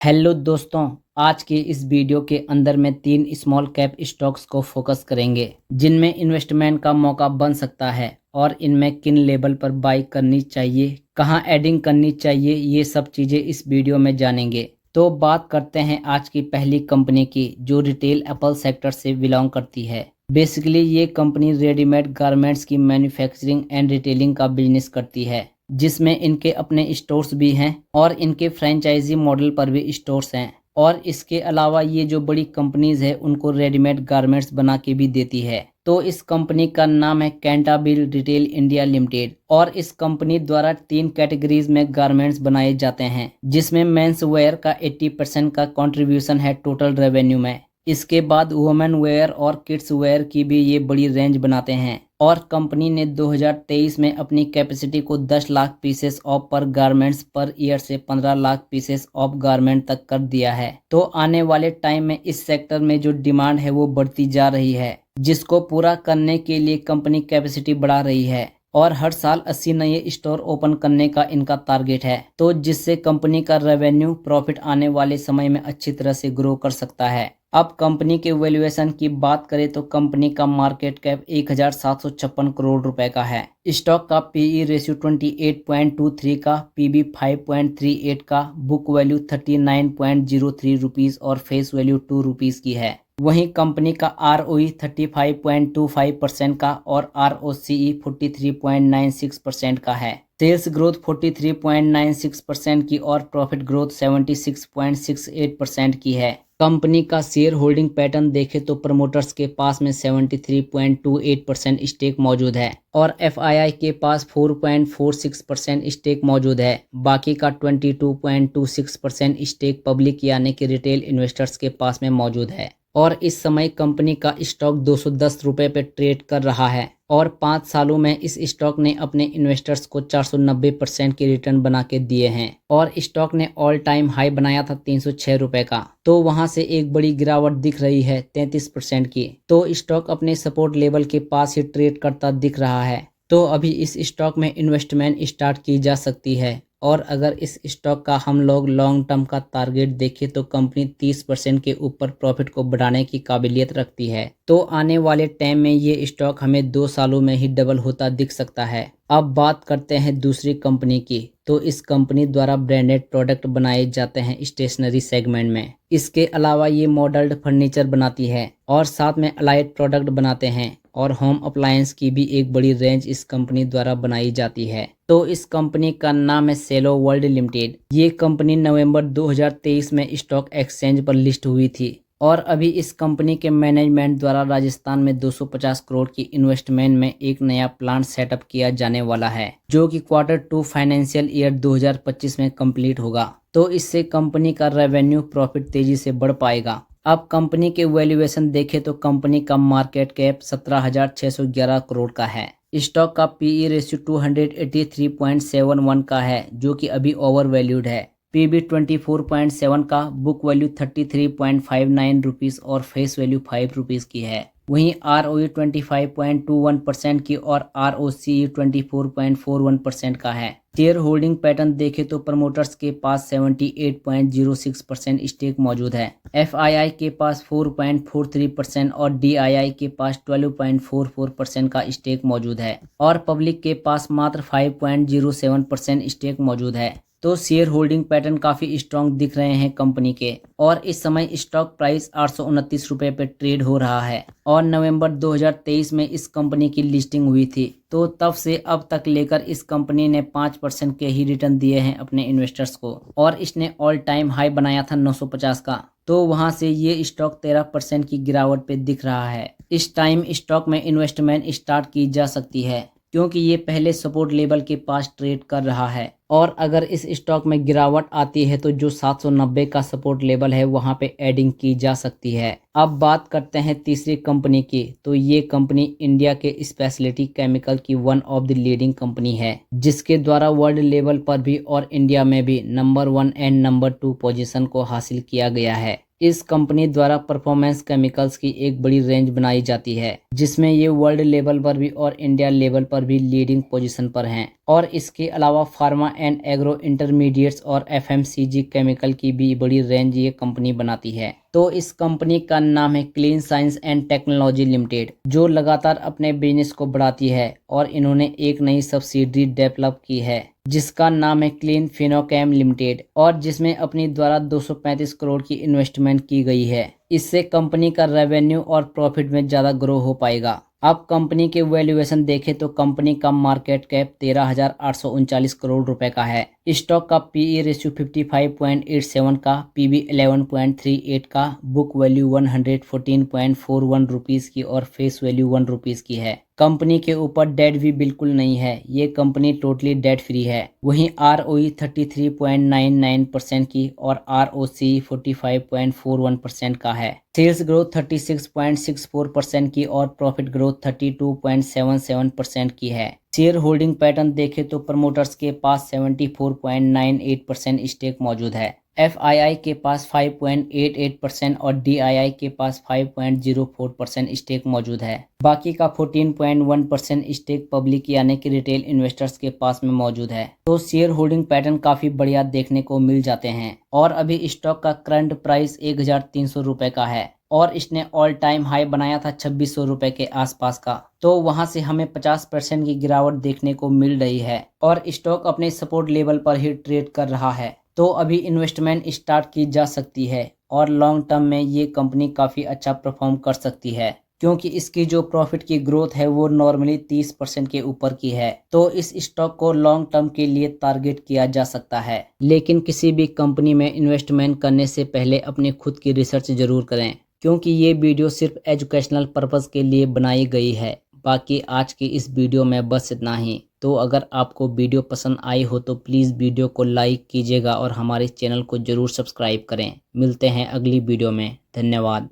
Hello दोस्तों, आज के इस वीडियो के अंदर मैं 3 स्मॉल कैप स्टॉक्स को फोकस करेंगे जिनमें इन्वेस्टमेंट का मौका बन सकता है और इनमें किन लेवल पर बाई करनी चाहिए, कहां एडिंग करनी चाहिए, ये सब चीज़ें इस वीडियो में जानेंगे। तो बात करते हैं आज की पहली कंपनी की जो रिटेल एप्पल सेक्टर से बिलोंग करती है। बेसिकली ये कंपनी रेडीमेड गारमेंट्स की मैन्युफैक्चरिंग एंड रिटेलिंग का बिजनेस करती है जिसमें इनके अपने स्टोर्स भी हैं और इनके फ्रेंचाइजी मॉडल पर भी स्टोर्स हैं। और इसके अलावा ये जो बड़ी कंपनीज है उनको रेडीमेड गारमेंट्स बना के भी देती है। तो इस कंपनी का नाम है कैंटाबिल रिटेल इंडिया लिमिटेड और इस कंपनी द्वारा 3 कैटेगरीज में गारमेंट्स बनाए जाते हैं जिसमें मेंस वेयर का 80% का कंट्रीब्यूशन है टोटल रेवेन्यू में। इसके बाद वुमेन वेयर और किड्स वेयर की भी ये बड़ी रेंज बनाते हैं और कंपनी ने 2023 में अपनी कैपेसिटी को 10 लाख पीसेस ऑफ पर गारमेंट्स पर ईयर से 15 लाख पीसेस ऑफ गारमेंट तक कर दिया है। तो आने वाले टाइम में इस सेक्टर में जो डिमांड है वो बढ़ती जा रही है जिसको पूरा करने के लिए कंपनी कैपेसिटी बढ़ा रही है और हर साल 80 नए स्टोर ओपन करने का इनका टारगेट है। तो जिससे कंपनी का रेवेन्यू प्रॉफिट आने वाले समय में अच्छी तरह से ग्रो कर सकता है। अब कंपनी के वैल्यूएशन की बात करें तो कंपनी का मार्केट कैप 1756 करोड़ रुपए का है। स्टॉक का पीई रेशियो 28.23 का, पीबी 5.38 का, बुक वैल्यू 39.03 रुपीस और फेस वैल्यू 2 रुपीस की है। वहीं कंपनी का आरओई 35.25% का और आरओसीई 43.96% का है। सेल्स ग्रोथ 43.96% की और प्रॉफिट ग्रोथ 76.68% की है। कंपनी का शेयर होल्डिंग पैटर्न देखें तो प्रमोटर्स के पास में 73.28% स्टेक मौजूद है और एफआईआई के पास 4.46% स्टेक मौजूद है। बाकी का 22.26% स्टेक पब्लिक यानी कि रिटेल इन्वेस्टर्स के पास में मौजूद है। और इस समय कंपनी का स्टॉक 210 रुपए पे ट्रेड कर रहा है और 5 सालों में इस स्टॉक ने अपने इन्वेस्टर्स को 490% के रिटर्न बना के दिए हैं और स्टॉक ने ऑल टाइम हाई बनाया था 306 रुपए का। तो वहां से एक बड़ी गिरावट दिख रही है 33% की। तो स्टॉक अपने सपोर्ट लेवल के पास ही ट्रेड करता दिख रहा है। तो अभी इस स्टॉक में इन्वेस्टमेंट स्टार्ट की जा सकती है और अगर इस स्टॉक का हम लोग लॉन्ग टर्म का टारगेट देखें तो कंपनी 30% के ऊपर प्रॉफिट को बढ़ाने की काबिलियत रखती है। तो आने वाले टाइम में ये स्टॉक हमें 2 सालों में ही डबल होता दिख सकता है। अब बात करते हैं दूसरी कंपनी की। तो इस कंपनी द्वारा ब्रांडेड प्रोडक्ट बनाए जाते हैं स्टेशनरी सेगमेंट में। इसके अलावा ये मॉडल्ड फर्नीचर बनाती है और साथ में अलाइड प्रोडक्ट बनाते हैं और होम अप्लायंस की भी एक बड़ी रेंज इस कंपनी द्वारा बनाई जाती है। तो इस कंपनी का नाम है सेलो वर्ल्ड लिमिटेड। ये कंपनी नवंबर 2023 में स्टॉक एक्सचेंज पर लिस्ट हुई थी और अभी इस कंपनी के मैनेजमेंट द्वारा राजस्थान में 250 करोड़ की इन्वेस्टमेंट में एक नया प्लांट सेटअप किया जाने वाला है जो कि Q2 फाइनेंशियल ईयर 2025 में कंप्लीट होगा। तो इससे कंपनी का रेवेन्यू प्रॉफिट तेजी से बढ़ पाएगा। अब कंपनी के वैल्यूएशन देखें तो कंपनी का मार्केट कैप 17,611 करोड़ का है। स्टॉक का पीई रेशियो 283.71 का है जो कि अभी ओवर वैल्यूड है। पीबी 24.7 का, बुक वैल्यू 33.59 रुपीस और फेस वैल्यू 5 रुपीस की है। वहीं आरओई 25.21% की और आरओसीई 24.41% का है। शेयर होल्डिंग पैटर्न देखें तो प्रमोटर्स के पास 78.06% स्टेक मौजूद है। एफआईआई के पास 4.43% और डीआईआई के पास 12.44% का स्टेक मौजूद है और पब्लिक के पास मात्र 5.07% स्टेक मौजूद है। तो शेयर होल्डिंग पैटर्न काफी स्ट्रांग दिख रहे हैं कंपनी के और इस समय स्टॉक प्राइस 829 रुपए पे ट्रेड हो रहा है और नवंबर 2023 में इस कंपनी की लिस्टिंग हुई थी। तो तब से अब तक लेकर इस कंपनी ने 5% के ही रिटर्न दिए हैं अपने इन्वेस्टर्स को और इसने ऑल टाइम हाई बनाया था 950 का। तो वहां से ये स्टॉक 13% की गिरावट पे दिख रहा है। इस टाइम स्टॉक में इन्वेस्टमेंट स्टार्ट की जा सकती है क्योंकि ये पहले सपोर्ट लेवल के पास ट्रेड कर रहा है और अगर इस स्टॉक में गिरावट आती है तो जो 790 का सपोर्ट लेवल है वहां पे एडिंग की जा सकती है। अब बात करते हैं तीसरी कंपनी की। तो ये कंपनी इंडिया के स्पेशलिटी केमिकल की one of the leading company है जिसके द्वारा वर्ल्ड लेवल पर भी और इंडिया में भी नंबर 1 एंड नंबर 2 पोजीशन को हासिल किया गया है। इस कंपनी द्वारा परफॉर्मेंस केमिकल्स की एक बड़ी रेंज बनाई जाती है जिसमें ये वर्ल्ड लेवल पर भी और इंडिया लेवल पर भी लीडिंग पोजीशन पर हैं और इसके अलावा फार्मा एंड एग्रो इंटरमीडिएट्स और FMCG केमिकल की भी बड़ी रेंज ये कंपनी बनाती है। तो इस कंपनी का नाम है clean science and technology limited, जो लगातार अपने बिजनेस को बढ़ाती है और इन्होंने एक नई सब्सिडरी डेवलप की है जिसका नाम है क्लीन फिनोकेम लिमिटेड और जिसमें अपनी द्वारा 235 करोड़ की इन्वेस्टमेंट की गई है। इससे कंपनी का रेवेन्यू और प्रॉफिट में ज़्यादा ग्रो हो पाएगा। अब कंपनी के वैल्यूएशन देखें तो कंपनी का मार्केट कैप 13,839 करोड़ रुपए का है। स्टॉक का पीई रेशियो 55.87 का, पीबी 11.38 का, बुक वैल्यू 114.41 रुपीस की और फेस वैल्यू 1 रुपीस की है। कंपनी के ऊपर डेट भी बिल्कुल नहीं है, ये कंपनी टोटली डेट फ्री है। वहीं ROE 33.99% की और ROC 45.41% का है। सेल्स ग्रोथ 36.64% की और प्रॉफिट ग्रोथ 32.77% की है। शेयर होल्डिंग पैटर्न देखें तो प्रमोटर्स के पास 74.98% स्टेक मौजूद है। FII के पास 5.88% और DII के पास 5.04% स्टेक मौजूद है। बाकी का 14.1% स्टेक पब्लिक यानी कि रिटेल इन्वेस्टर्स के पास में मौजूद है। तो शेयर होल्डिंग पैटर्न काफी बढ़िया देखने को मिल जाते हैं और अभी स्टॉक का करंट प्राइस 1,300 रुपए का है और इसने ऑल टाइम हाई बनाया था 2,600 रुपए के आसपास का। तो वहां से हमें 50% की गिरावट देखने को मिल रही है और स्टॉक अपने सपोर्ट लेवल पर ही ट्रेड कर रहा है। तो अभी इन्वेस्टमेंट स्टार्ट की जा सकती है और लॉन्ग टर्म में ये कंपनी काफ़ी अच्छा परफॉर्म कर सकती है क्योंकि इसकी जो प्रॉफिट की ग्रोथ है वो नॉर्मली 30% के ऊपर की है। तो इस स्टॉक को लॉन्ग टर्म के लिए टारगेट किया जा सकता है। लेकिन किसी भी कंपनी में इन्वेस्टमेंट करने से पहले अपनी खुद की रिसर्च जरूर करें क्योंकि ये वीडियो सिर्फ एजुकेशनल पर्पज़ के लिए बनाई गई है। बाकी आज की इस वीडियो में बस इतना ही। तो अगर आपको वीडियो पसंद आई हो तो प्लीज़ वीडियो को लाइक कीजिएगा और हमारे चैनल को ज़रूर सब्सक्राइब करें। मिलते हैं अगली वीडियो में। धन्यवाद।